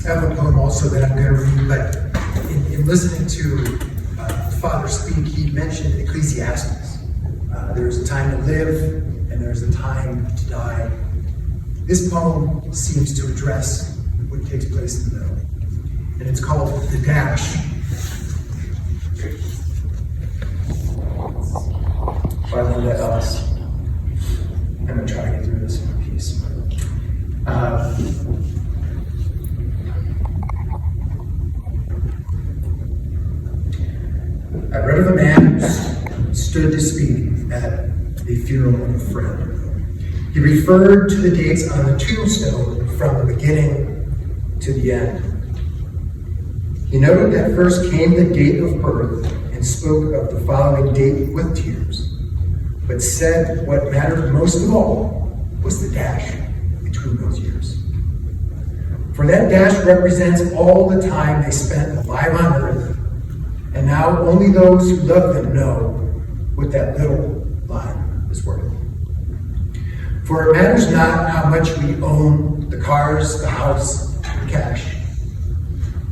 I have a poem also that I'm going to read, but in listening to Father speak, he mentioned Ecclesiastes. There's a time to live, and there's a time to die. This poem seems to address what takes place in the middle, and it's called The Dash. By Linda Ellis. I'm going to try to get through this in one piece. I read of a man who stood to speak at the funeral of a friend. He referred to the dates on the tombstone from the beginning to the end. He noted that first came the date of birth and spoke of the following date with tears, but said what mattered most of all was the dash between those years. For that dash represents all the time they spent alive on earth, and now only those who love them know what that little line is worth. For it matters not how much we own, the cars, the house, the cash.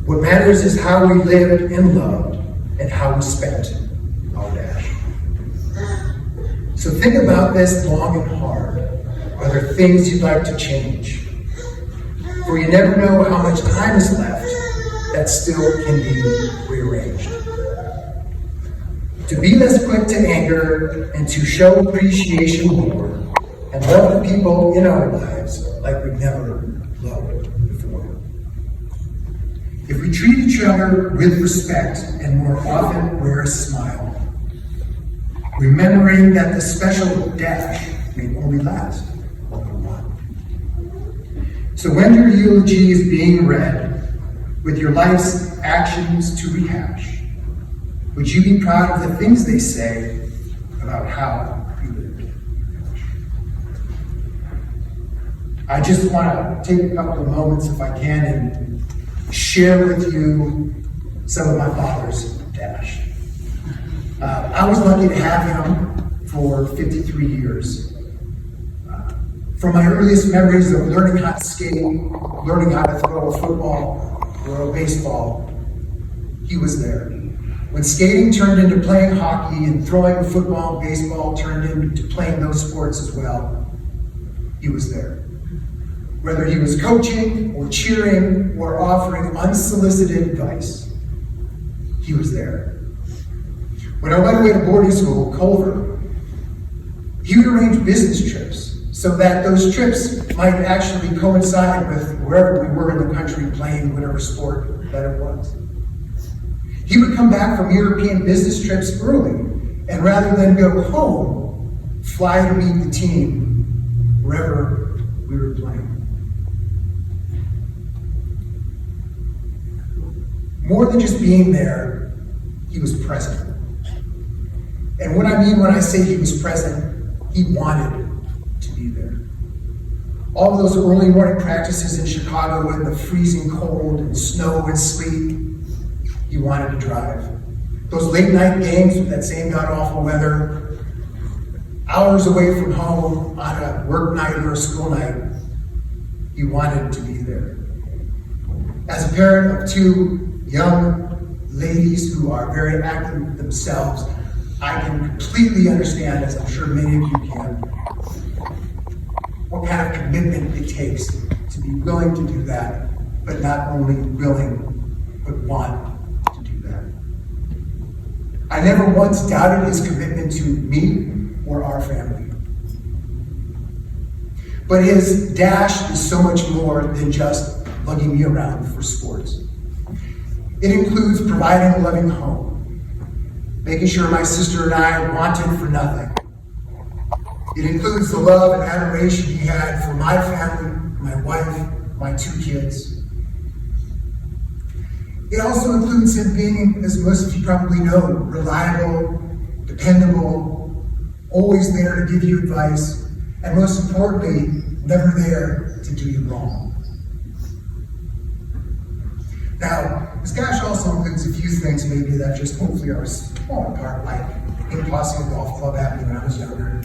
What matters is how we lived and loved and how we spent our dash. So think about this long and hard. Are there things you'd like to change? For you never know how much time is left that still can be rearranged. To be less quick to anger and to show appreciation more and love the people in our lives like we've never loved before. If we treat each other with respect and more often wear a smile, remembering that the special dash may only last a little while. So when your eulogy is being read, with your life's actions to rehash, would you be proud of the things they say about how you lived? I just want to take a couple of moments, if I can, and share with you some of my father's dash. I was lucky to have him for 53 years. From my earliest memories of learning how to skate, learning how to throw a football or a baseball, he was there. When skating turned into playing hockey and throwing a football and baseball turned into playing those sports as well, he was there. Whether he was coaching or cheering or offering unsolicited advice, he was there. When I went away to boarding school, Culver, he would arrange business trips so that those trips might actually coincide with wherever we were in the country playing whatever sport that it was. He would come back from European business trips early, and rather than go home, fly to meet the team wherever we were playing. More than just being there, he was present. And what I mean when I say he was present, he wanted to be there. All those early morning practices in Chicago in the freezing cold and snow and sleet, he wanted to drive. Those late night games with that same god-awful weather, hours away from home on a work night or a school night, he wanted to be there. As a parent of two young ladies who are very active themselves, I can completely understand, as I'm sure many of you can, what kind of commitment it takes to be willing to do that, but not only willing, but want to do that. I never once doubted his commitment to me or our family. But his dash is so much more than just lugging me around for sports. It includes providing a loving home, making sure my sister and I wanted for nothing. It includes the love and adoration he had for my family, my wife, my two kids. It also includes him being, as most of you probably know, reliable, dependable, always there to give you advice, and most importantly, never there to do you wrong. Now, this dash also includes a few things maybe that just hopefully are a small part, like him tossing a golf club at me when I was younger,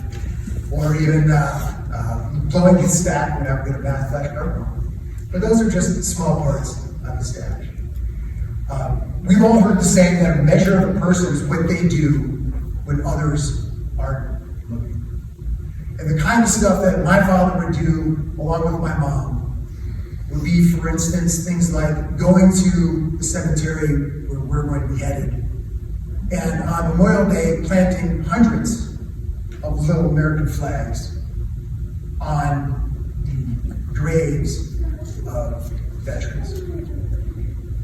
or even blowing his stack when I would get a math lecture. But those are just small parts of his dash. We've all heard the saying that a measure of a person is what they do when others aren't looking. And the kind of stuff that my father would do along with my mom would be, for instance, things like going to the cemetery where we're going to be headed, and on Memorial Day planting hundreds of little American flags on the graves of veterans.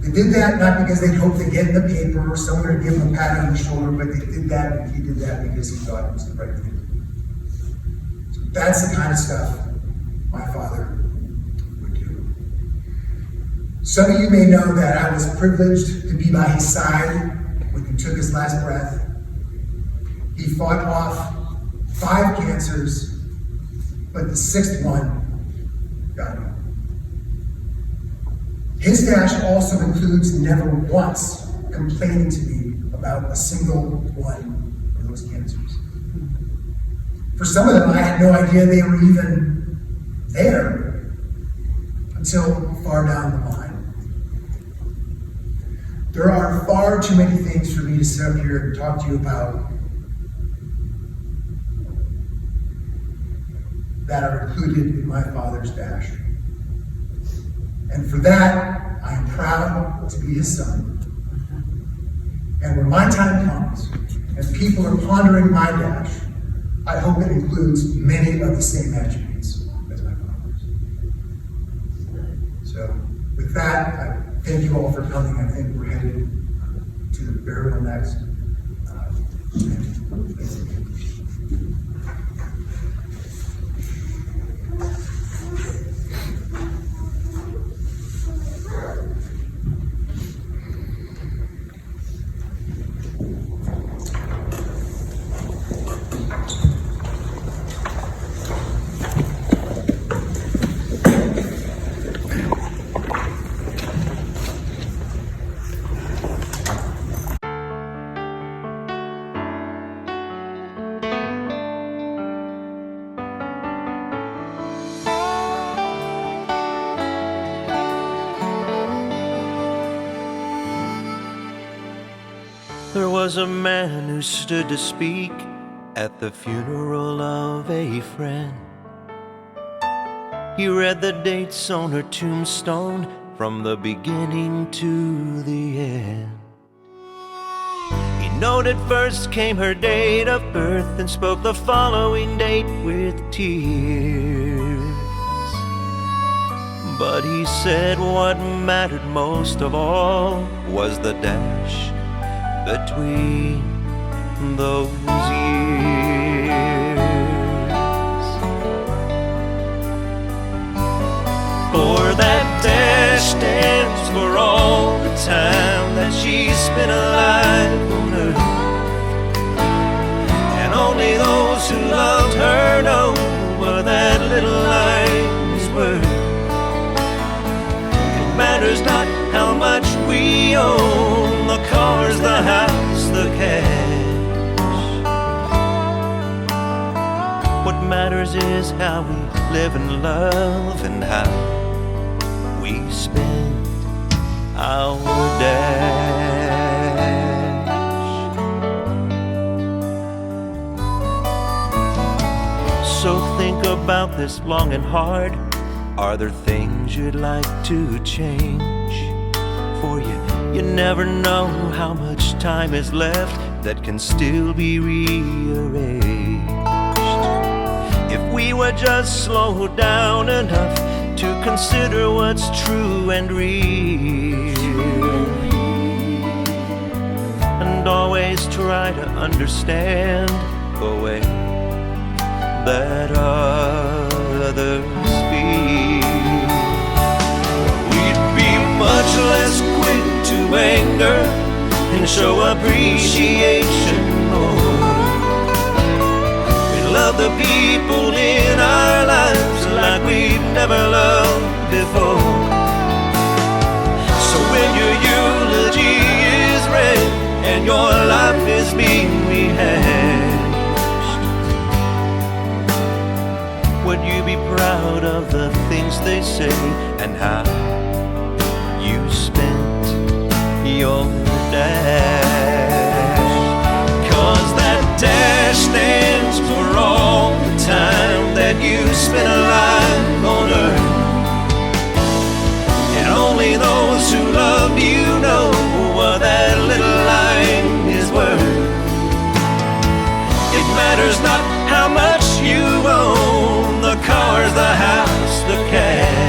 They did that not because they'd hoped to get in the paper or someone would give them a pat on the shoulder, but they did that, and he did that because he thought it was the right thing to do. So that's the kind of stuff my father would do. Some of you may know that I was privileged to be by his side when he took his last breath. He fought off 5 cancers, but the 6th one got him. His dash also includes never once complaining to me about a single one of those cancers. For some of them, I had no idea they were even there until far down the line. There are far too many things for me to sit up here and talk to you about that are included in my father's dash. And for that, I am proud to be his son. And when my time comes, and people are pondering my dash, I hope it includes many of the same attributes as my father's. So, with that, I thank you all for coming. I think we're headed to the burial next. There was a man who stood to speak at the funeral of a friend. He read the dates on her tombstone from the beginning to the end. He noted first came her date of birth and spoke the following date with tears. But he said what mattered most of all was the dash between those years. For that dash stands for all the time that she's been alive on earth, and only those who loved her know what that little line is worth. It matters not how much we own, the cars, the house, the cash. What matters is how we live and love and how we spend our dash. So think about this long and hard. Are there things you'd like to change for you? You never know how much time is left that can still be rearranged. If we would just slow down enough to consider what's true and real, and always try to understand the way that others feel, we'd be much less quick to anger and show appreciation more. We love the people in our lives like we've never loved before. So when your eulogy is read and your life is being rehashed, would you be proud of the things they say and how you spent your dash. 'Cause that dash stands for all the time that you spent alive on earth. And only those who loved you know what that little line is worth. It matters not how much you own, the cars, the house, the cash.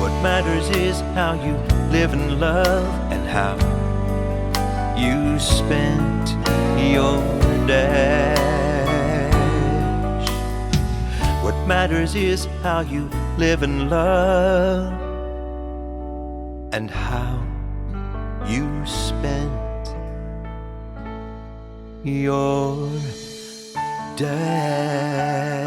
What matters is how you live and love, and how you spent your dash. What matters is how you live and love, and how you spent your dash.